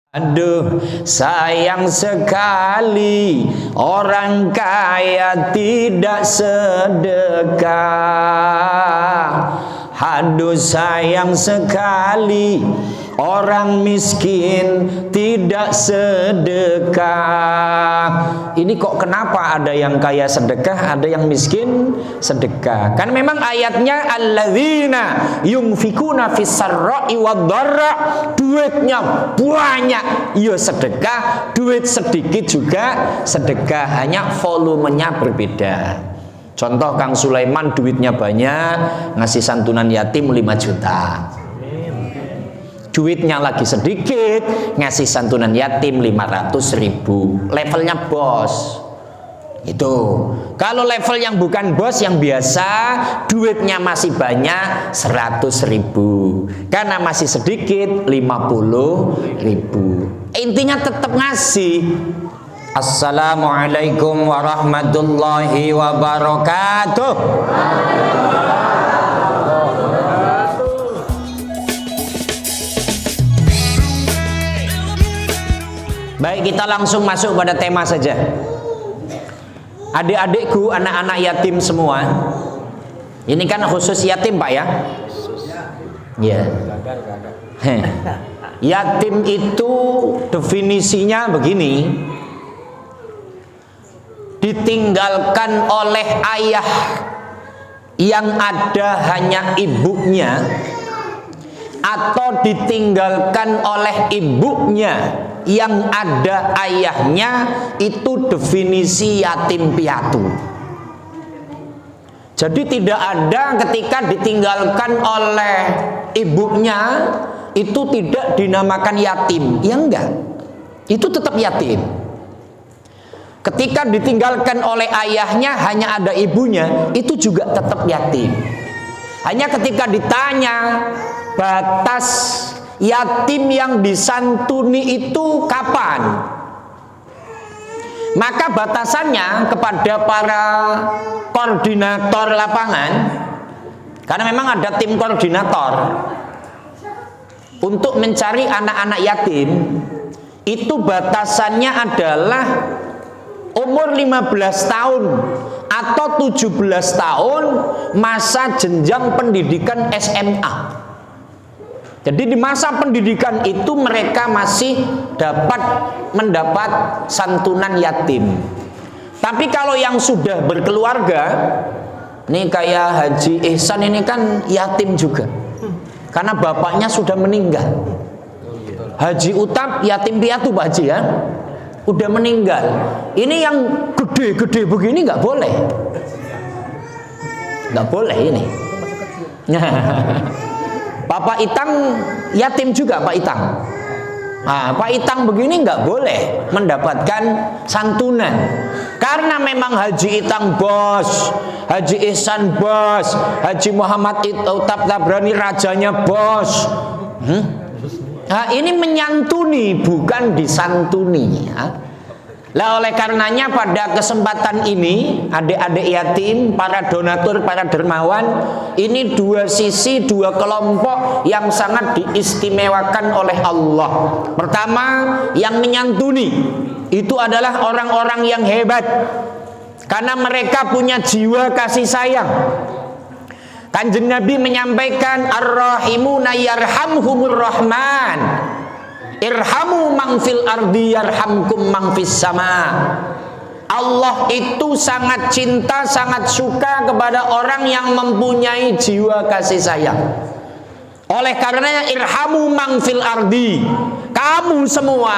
Aduh, sayang sekali orang kaya tidak sedekah. Aduh, sayang sekali orang miskin tidak sedekah. Ini kok kenapa ada yang kaya sedekah, ada yang miskin sedekah? Kan memang ayatnya alladzina yunfikuna fis sarra'i wad-dharra, duitnya banyak ya sedekah, duit sedikit juga sedekah, hanya volumenya berbeda. Contoh Kang Sulaiman duitnya banyak, ngasih santunan yatim 5 juta. Duitnya lagi sedikit, ngasih santunan yatim 500.000. Levelnya bos. Itu. Kalau level yang bukan bos, yang biasa, duitnya masih banyak 100.000. Karena masih sedikit 50.000. Intinya tetap ngasih. Assalamualaikum warahmatullahi wabarakatuh. Baik, kita langsung masuk pada tema saja. Adik-adikku, anak-anak yatim semua. Ini kan khusus yatim, Pak ya? Ya. Yatim itu definisinya begini. Ditinggalkan oleh ayah yang ada hanya ibunya, atau ditinggalkan oleh ibunya yang ada ayahnya, itu definisi yatim piatu. Jadi tidak ada ketika ditinggalkan oleh ibunya itu tidak dinamakan yatim. Ya enggak, itu tetap yatim. Ketika ditinggalkan oleh ayahnya hanya ada ibunya, itu juga tetap yatim. Hanya ketika ditanya batas yatim yang disantuni itu kapan, maka batasannya kepada para koordinator lapangan, karena memang ada tim koordinator untuk mencari anak-anak yatim, itu batasannya adalah umur 15 tahun atau 17 tahun masa jenjang pendidikan SMA. Jadi di masa pendidikan itu mereka masih mendapat santunan yatim. Tapi kalau yang sudah berkeluarga, nih kayak Haji Ihsan ini kan yatim juga, karena bapaknya sudah meninggal. Haji Utap yatim piatu Pak Haji ya, udah meninggal. Ini yang gede-gede begini nggak boleh, nggak boleh ini. Bapak Itang yatim juga Pak Itang. Nah, Pak Itang begini nggak boleh mendapatkan santunan, karena memang Haji Itang bos, Haji Ihsan bos, Haji Muhammad Utap Tabrani rajanya bos. Nah, ini menyantuni bukan disantuni ya. Lah oleh karenanya pada kesempatan ini adik-adik yatim, para donatur, para dermawan, ini dua sisi, dua kelompok yang sangat diistimewakan oleh Allah. Pertama, yang menyantuni itu adalah orang-orang yang hebat, karena mereka punya jiwa kasih sayang. Kanjeng Nabi menyampaikan ar-rahimuna yarhamhumur rahman, irhamu man fil ardi yarhamkum man fis sama. Allah itu sangat cinta, sangat suka kepada orang yang mempunyai jiwa kasih sayang. Oleh karenanya irhamu man fil ardi, kamu semua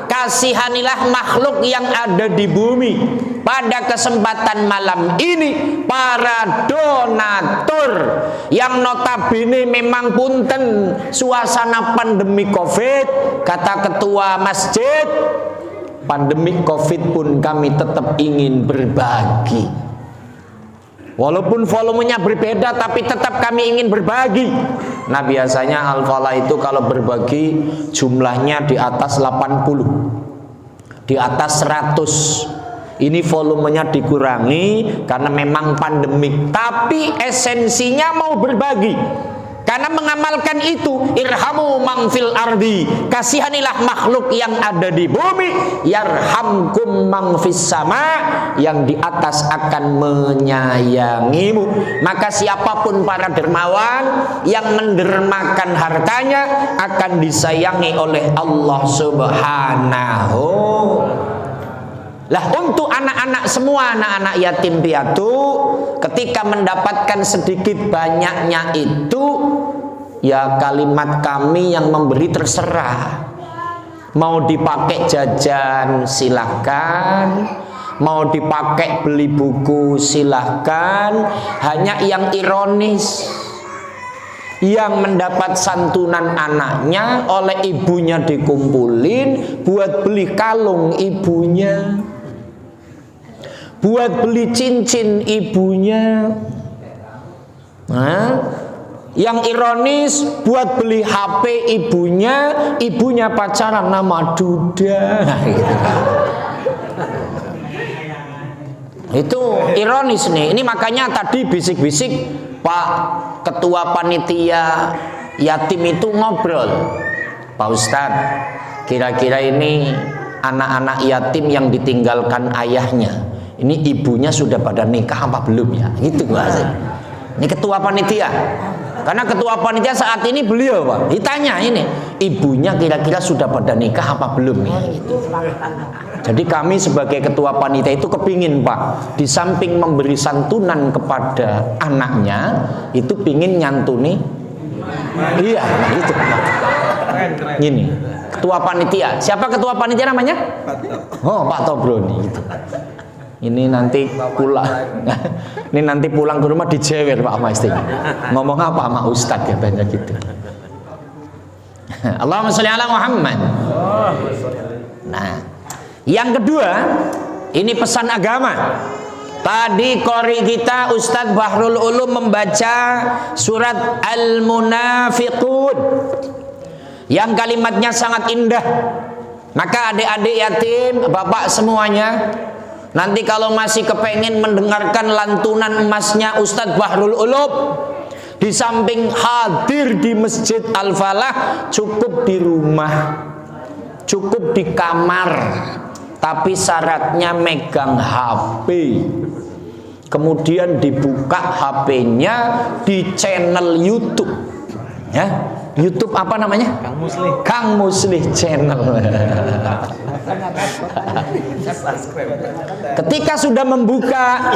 kasihanilah makhluk yang ada di bumi. Pada kesempatan malam ini para donatur yang notabene memang punten suasana pandemi Covid, kata ketua masjid, pandemi Covid pun kami tetap ingin berbagi. Walaupun volumenya berbeda, tapi tetap kami ingin berbagi. Nah biasanya Al-Falah itu kalau berbagi jumlahnya di atas 80, di atas 100. Ini volumenya dikurangi karena memang pandemik, tapi esensinya mau berbagi. Karena mengamalkan itu, irhamu man fil ardi, kasihanilah makhluk yang ada di bumi, yarhamkum man fis sama, yang di atas akan menyayangimu. Maka siapapun para dermawan yang mendermakan hartanya akan disayangi oleh Allah Subhanahu. Lah untuk anak-anak semua, anak-anak yatim piatu, ketika mendapatkan sedikit banyaknya itu, ya kalimat kami yang memberi terserah. Mau dipakai jajan silahkan, mau dipakai beli buku silahkan. Hanya yang ironis, yang mendapat santunan anaknya oleh ibunya dikumpulin buat beli kalung ibunya, buat beli cincin ibunya. Yang ironis, buat beli HP ibunya, ibunya pacaran nama Duda. Itu ironis nih. Ini makanya tadi bisik-bisik Pak Ketua Panitia Yatim itu ngobrol, Pak Ustadz, kira-kira ini anak-anak yatim yang ditinggalkan ayahnya, ini ibunya sudah pada nikah apa belum ya? Gitu Pak. Ini Ketua Panitia. Karena Ketua Panitia saat ini beliau Pak, ditanya ini, ibunya kira-kira sudah pada nikah apa belum ya? Gitu. Jadi kami sebagai Ketua Panitia itu kepingin Pak, di samping memberi santunan kepada anaknya, itu pingin nyantuni. Iya, gitu. Gini, Ketua Panitia. Siapa Ketua Panitia namanya? Oh, Pak Tobroni. Gitu. Ini nanti pulang, ini nanti pulang ke rumah dijewer Pak Maisting. Ngomong apa sama Ustadz katanya gitu. Allahumma sholli ala Muhammad. Nah, yang kedua, ini pesan agama. Tadi qori kita Ustadz Bahrul Ulum membaca surat Al-Munafiqun yang kalimatnya sangat indah. Maka adik-adik yatim, bapak semuanya, nanti kalau masih kepengen mendengarkan lantunan emasnya Ustadz Bahrul Ulum, di samping hadir di Masjid Al-Falah, cukup di rumah, cukup di kamar, tapi syaratnya megang HP. Kemudian dibuka HP-nya di channel YouTube, ya. YouTube apa namanya? Kang Muslih. Kang Muslih channel. Ketika sudah membuka,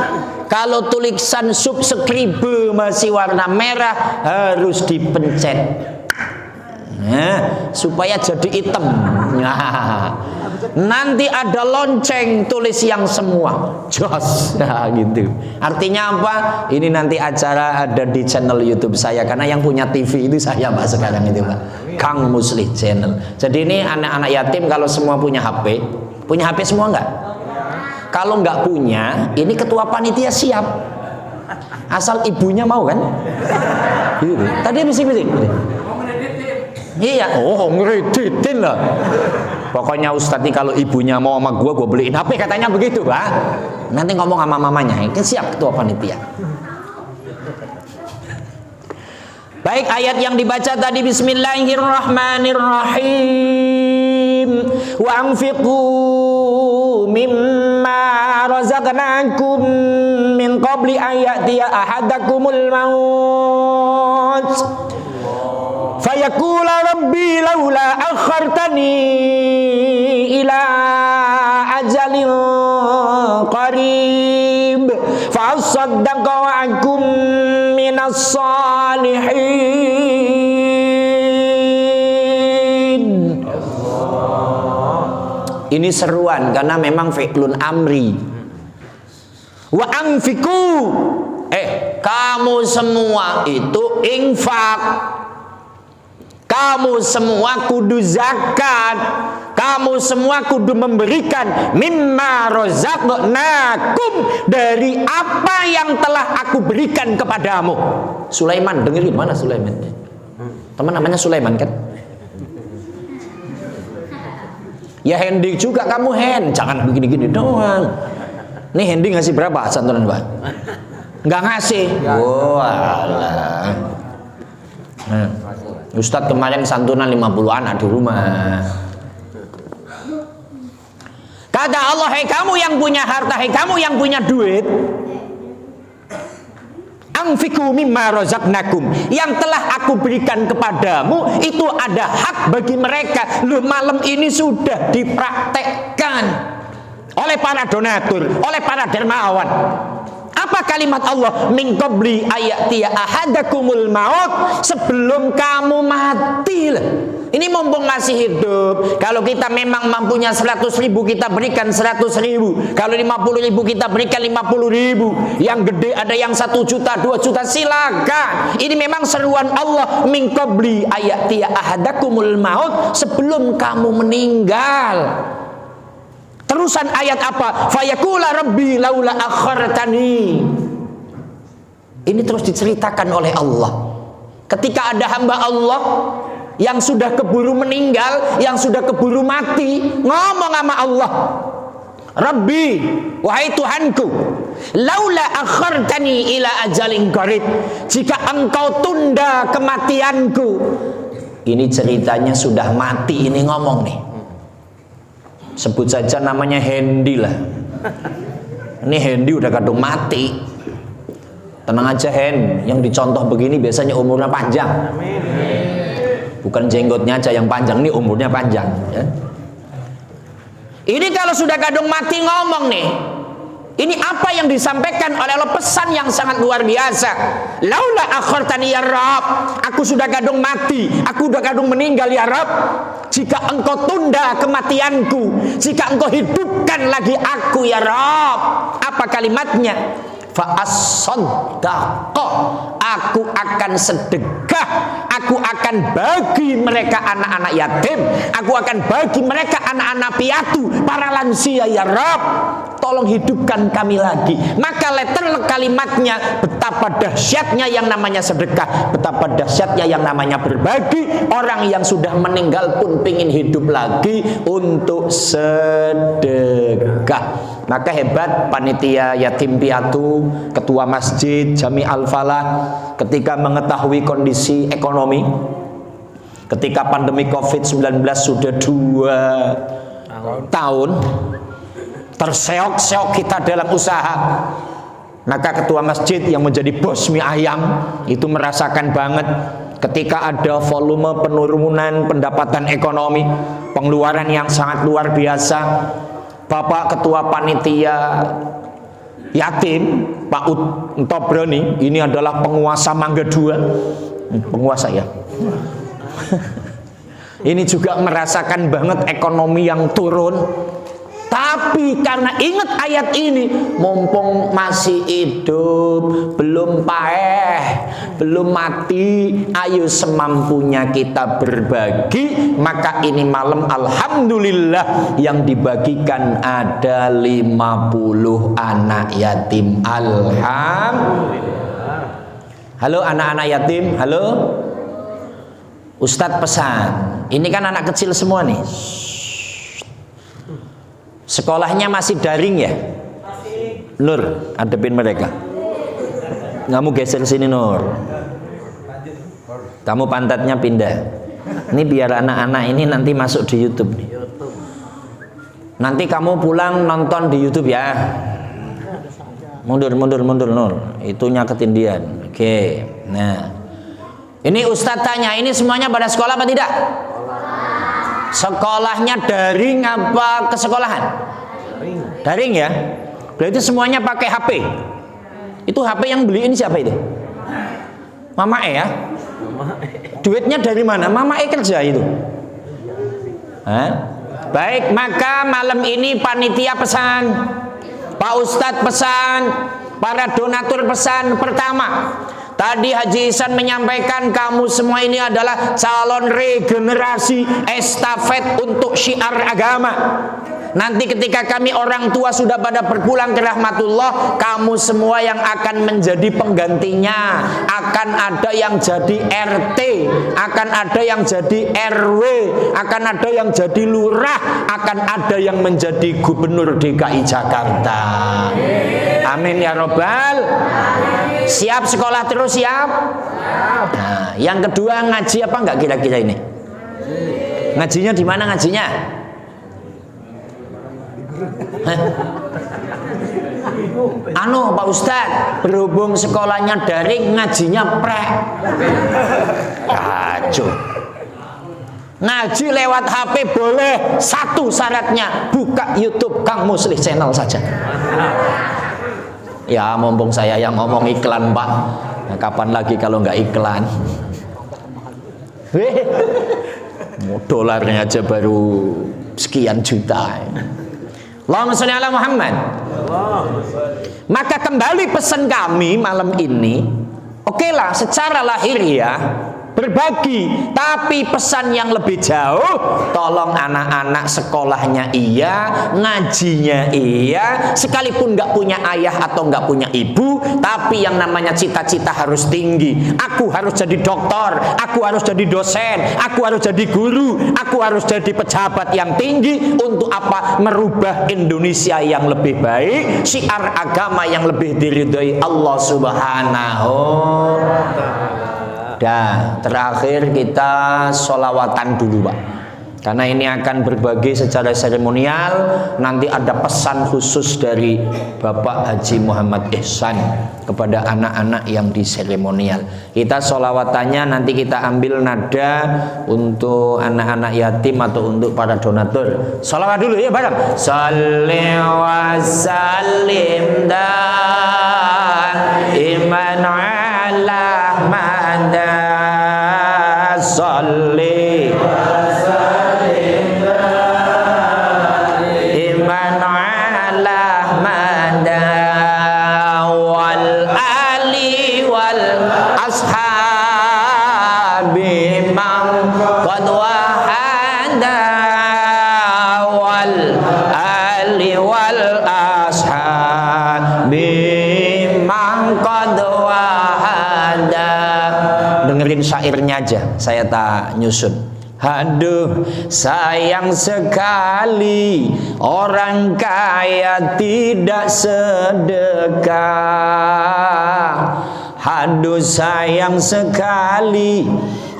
kalau tulisan subscribe masih warna merah, harus dipencet. Nah, supaya jadi hitam. Nah, nanti ada lonceng tulis yang semua jos. Nah, gitu. Artinya apa? Ini nanti acara ada di channel YouTube saya, karena yang punya TV itu saya Pak sekarang itu Pak, Kang Muslih channel. Jadi ini anak-anak yatim kalau semua punya HP semua enggak? Kalau enggak punya, ini Ketua Panitia siap, asal ibunya mau kan? Gitu. Tadi bisik-bisik. Iya, oh ngeditin lah. Pokoknya Ustadz nih kalau ibunya mau sama gue beliin HP katanya begitu Pak. Nanti ngomong sama mamanya, kan siap Ketua Panitia. Baik, ayat yang dibaca tadi Bismillahirrahmanirrahim. Wa anfiqu mimma razaqnakum min qabli ayatiya ahadakumul maut fayaqula rabbi laula akhartani ila ajalin qarib fa asaddaqa wa akum minas salihin. Ini seruan karena memang fi'lun amri. Wa anfiku, kamu semua itu infak. Kamu semua kudu zakat. Kamu semua kudu memberikan mimma rozaqnakum, dari apa yang telah aku berikan kepadamu. Sulaiman, dengerin, mana Sulaiman? Teman namanya Sulaiman kan? Ya Hendy juga kamu jangan begini-gini doang. Nih Hendy ngasih berapa santunan Pak? Nggak ngasih. Walah. Ustadz kemarin santunan 50 anak di rumah. Kata Allah, hei kamu yang punya harta, hei kamu yang punya duit, anfiqu mimma razaqnakum, yang telah aku berikan kepadamu itu ada hak bagi mereka. Loh, malam ini sudah dipraktekkan oleh para donatur, oleh para dermawan. Apa kalimat Allah? Min qabli ayatiya ahadakumul maut, sebelum kamu mati. Ini mumpung masih hidup. Kalau kita memang mampunya 100.000, kita berikan 100.000. Kalau 50.000, kita berikan 50.000. Yang gede ada yang 1 juta, 2 juta, silakan. Ini memang seruan Allah. Min qabli ayatiya ahadakumul maut, sebelum kamu meninggal. Terusan ayat apa? Fayaqula rabbi laula akhartani. Ini terus diceritakan oleh Allah. Ketika ada hamba Allah yang sudah keburu meninggal, yang sudah keburu mati, ngomong sama Allah, Rabbi, wahai Tuhanku, laula akhartani ila ajalin qarib, jika engkau tunda kematianku. Ini ceritanya sudah mati, ini ngomong nih. Sebut saja namanya Hendy lah. Ini Hendy udah kadung mati. Tenang aja Hen, yang dicontoh begini biasanya umurnya panjang. Bukan jenggotnya aja yang panjang, ini umurnya panjang ya. Ini kalau sudah kadung mati ngomong nih. Ini apa yang disampaikan oleh Allah, pesan yang sangat luar biasa. Laula akhartani ya Rabb, aku sudah kadung mati, aku sudah kadung meninggal ya Rabb. Jika engkau tunda kematianku, jika engkau hidupkan lagi aku ya Rabb. Apa kalimatnya? Fa'as-saddaqa, aku akan sedekah, aku akan bagi mereka anak-anak yatim, aku akan bagi mereka anak-anak piatu, para lansia ya Rabb. Tolong hidupkan kami lagi. Maka letter kalimatnya, betapa dahsyatnya yang namanya sedekah, betapa dahsyatnya yang namanya berbagi. Orang yang sudah meninggal pun pingin hidup lagi untuk sedekah. Maka hebat panitia yatim piatu, ketua masjid Jami Al-Falah, ketika mengetahui kondisi ekonomi, ketika pandemi COVID-19 sudah 2 tahun, terseok-seok kita dalam usaha, maka ketua masjid yang menjadi bos mie ayam itu merasakan banget ketika ada volume penurunan pendapatan ekonomi, pengeluaran yang sangat luar biasa. Bapak ketua panitia yatim Pak Utobroni, ini adalah penguasa Mangga 2, penguasa ya. Ini juga merasakan banget ekonomi yang turun. Tapi karena ingat ayat ini, mumpung masih hidup, belum paeh, belum mati, ayo semampunya kita berbagi. Maka ini malam alhamdulillah yang dibagikan ada 50 anak yatim. Alhamdulillah. Halo anak-anak yatim, halo. Ustadz pesan, ini kan anak kecil semua nih. Sekolahnya masih daring ya? Nur, hadapin mereka. Kamu geser sini Nur. Kamu pantatnya pindah. Ini biar anak-anak ini nanti masuk di YouTube nih. Nanti kamu pulang nonton di YouTube ya. Mundur Nur. Itunya ketindian. Oke. Nah, ini Ustadz tanya, ini semuanya pada sekolah apa tidak? Sekolahnya daring apa ke sekolahan? Daring ya. Berarti semuanya pakai HP. Itu HP yang beli ini siapa itu? Mama E ya? Duitnya dari mana? Mama E kerja itu. Hah? Baik, maka malam ini panitia pesan, Pak Ustadz pesan, para donatur pesan. Pertama, tadi Haji Ihsan menyampaikan kamu semua ini adalah calon regenerasi estafet untuk syiar agama. Nanti ketika kami orang tua sudah pada berpulang ke rahmatullah, kamu semua yang akan menjadi penggantinya. Akan ada yang jadi RT, akan ada yang jadi RW, akan ada yang jadi lurah, akan ada yang menjadi gubernur DKI Jakarta. Amin ya robbal. Siap sekolah terus, siap? Nah, yang kedua ngaji apa enggak kira-kira ini? Ngajinya di mana ngajinya? Anu Pak Ustadz, berhubung sekolahnya daring, ngajinya prek. Kacau. Ngaji lewat HP boleh, satu syaratnya buka YouTube Kang Muslih channel saja. Ya mumpung saya yang ngomong iklan Pak, nah, kapan lagi kalau nggak iklan? Dolarnya aja baru sekian juta. Allahumma sholli ala Muhammad. Maka kembali pesan kami malam ini, okelah secara lahiriah berbagi, tapi pesan yang lebih jauh, tolong anak-anak sekolahnya iya, ngajinya iya, sekalipun nggak punya ayah atau nggak punya ibu, tapi yang namanya cita-cita harus tinggi. Aku harus jadi dokter, aku harus jadi dosen, aku harus jadi guru, aku harus jadi pejabat yang tinggi. Untuk apa? Merubah Indonesia yang lebih baik, syiar agama yang lebih diridhoi Allah Subhanahu. Dan terakhir kita sholawatan dulu Pak, karena ini akan berbagi secara seremonial. Nanti ada pesan khusus dari Bapak Haji Muhammad Ihsan kepada anak-anak yang di seremonial. Kita sholawatannya nanti kita ambil nada untuk anak-anak yatim atau untuk para donatur. Sholawat dulu ya bareng. Sholli wa sallim daiman ala mada sholli wa sallim daiman ala mada wal ali wal ashabi man qad wahada wal ali wal ashabi man qad wahada. Dengerin syairnya aja, saya tak nyusun. Aduh sayang sekali orang kaya tidak sedekah. Aduh sayang sekali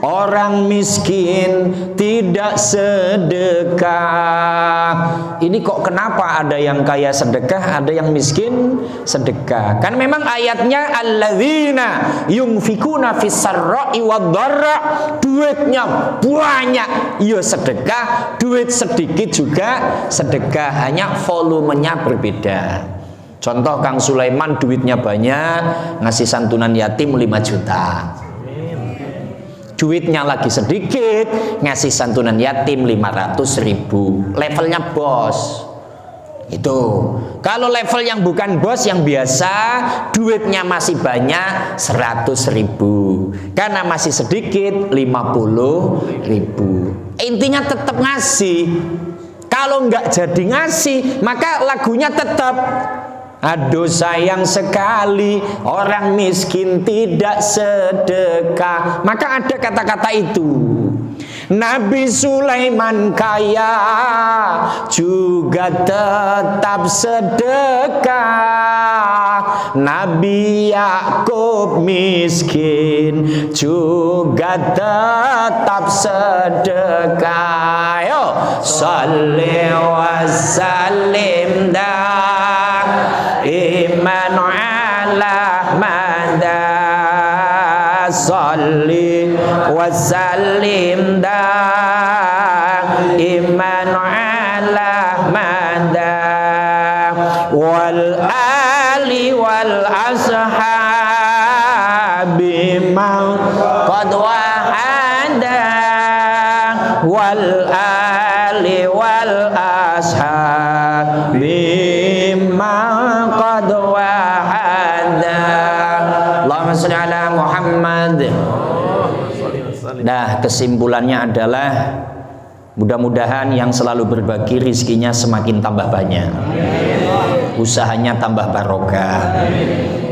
orang miskin tidak sedekah. Ini kok kenapa ada yang kaya sedekah, ada yang miskin sedekah? Kan memang ayatnya alladzina yunfikuna fis-sarra'i wad-dharra, duitnya banyak ya sedekah, duit sedikit juga sedekah, hanya volumenya berbeda. Contoh Kang Sulaiman duitnya banyak, ngasih santunan yatim 5 juta. Duitnya lagi sedikit, ngasih santunan yatim 500.000. Levelnya bos. Itu. Kalau level yang bukan bos, yang biasa, duitnya masih banyak 100.000. Karena masih sedikit 50.000. Intinya tetap ngasih. Kalau nggak jadi ngasih, maka lagunya tetap. Aduh sayang sekali orang miskin tidak sedekah. Maka ada kata-kata itu. Nabi Sulaiman kaya juga tetap sedekah. Nabi Yakub miskin juga tetap sedekah. Yo, sholli wa sallim iman ala mada sholli wa sallim iman ala mada wal ali wal ashabi man qad wahada wal ali wal ashabi man qad wahada. Allahumma sholli ala Muhammad. Nah, kesimpulannya adalah mudah-mudahan yang selalu berbagi rizkinya semakin tambah banyak, usahanya tambah barokah,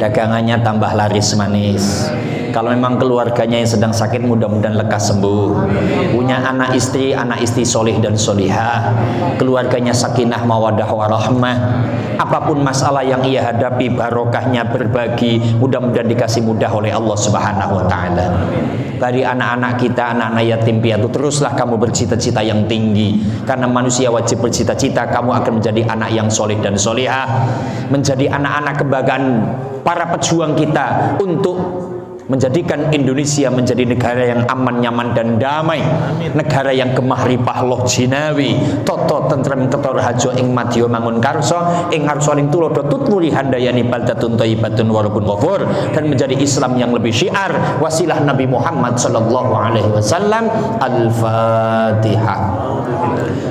dagangannya tambah laris manis, Kalau memang keluarganya yang sedang sakit, mudah-mudahan lekas sembuh. Punya anak istri solih dan solihah, keluarganya sakinah mawadah warahmah. Apapun masalah yang ia hadapi, barokahnya berbagi, mudah-mudahan dikasih mudah oleh Allah Subhanahu wa taala. Dari anak-anak kita, anak-anak yatim piatu, teruslah kamu bercita-cita yang tinggi, karena manusia wajib bercita-cita. Kamu akan menjadi anak yang soleh dan solihah, menjadi anak-anak kebanggaan para pejuang kita untuk menjadikan Indonesia menjadi negara yang aman, nyaman dan damai, negara yang gemah ripah loh jinawi, toto tentrem ketor hajo ing madya mangun karso ing arsoning tulodo tutwuri handayani baldatun thayyibatun warabun ghafur, dan menjadi Islam yang lebih syiar, wasilah Nabi Muhammad sallallahu alaihi wasallam. Al-Fatihah.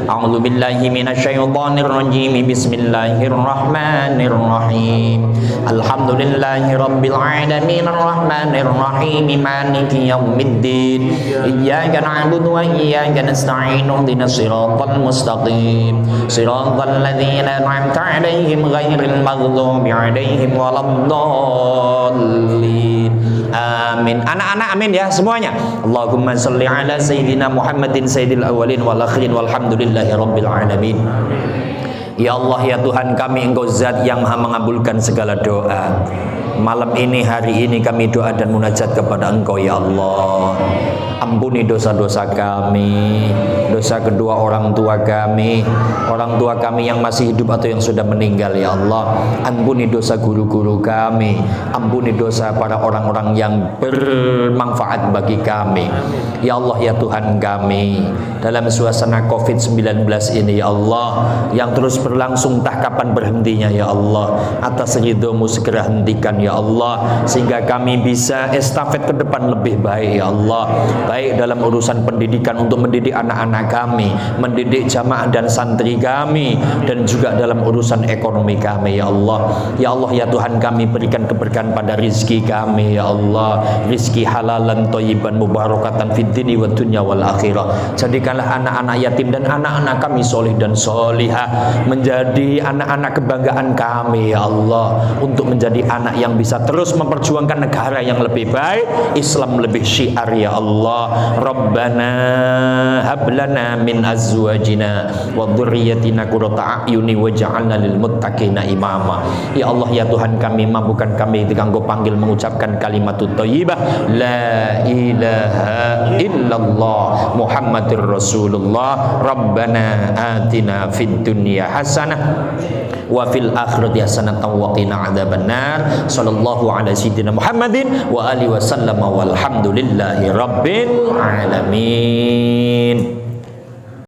A'udzu billahi minasyaitonir rajim. Bismillahirrahmanirrahim. Alhamdulillahi rabbil alamin arrahmanir rahim maliki yaumiddin. Iyyaka na'budu wa iyyaka nasta'in. Ihdinas siratal mustaqim. Siratal ladzina an'amta 'alaihim ghairil maghdubi 'alaihim waladdallin. Amin. Anak-anak amin ya semuanya. Allahumma sholli ala sayyidina Muhammadin sayyidil awwalin wal akhirin walhamdulillahi rabbil alamin. Ya Allah, ya Tuhan kami, Engkau zat yang maha mengabulkan segala doa. Malam ini, hari ini kami doa dan munajat kepada Engkau ya Allah. Ampuni dosa-dosa kami, dosa kedua orang tua kami yang masih hidup atau yang sudah meninggal ya Allah. Ampuni dosa guru-guru kami, ampuni dosa para orang-orang yang bermanfaat bagi kami ya Allah, ya Tuhan kami. Dalam suasana COVID-19 ini ya Allah, yang terus berlangsung tak kapan berhentinya ya Allah, atas ridho-Mu segera hentikan ya Allah, sehingga kami bisa estafet ke depan lebih baik ya Allah, baik dalam urusan pendidikan untuk mendidik anak-anak kami, mendidik jamaah dan santri kami, dan juga dalam urusan ekonomi kami ya Allah. Ya Allah, ya Tuhan kami, berikan keberkahan pada rizki kami ya Allah, rizki halalan thayyiban mubarakatan fid dini wa dunya wal akhirah. Jadikanlah anak-anak yatim dan anak-anak kami solih dan solihah menjadi anak-anak kebanggaan kami ya Allah, untuk menjadi anak yang bisa terus memperjuangkan negara yang lebih baik, Islam lebih syiar ya Allah. Rabbana hablana min azwajina wa dhurriyyatina qurrata a'yuni waj'alna lil muttaqina imama. Ya Allah, ya Tuhan kami, mampukan kami dikanggo panggil mengucapkan kalimatut thayyibah la ilaha illallah Muhammadur Rasulullah. Rabbana atina fid dunya hasanah wa fil akhirati hasanatan wa qina adzabannar. Sallallahu ala sayyidina Muhammadin wa alihi wasallam walhamdulillahi rabbil alamin.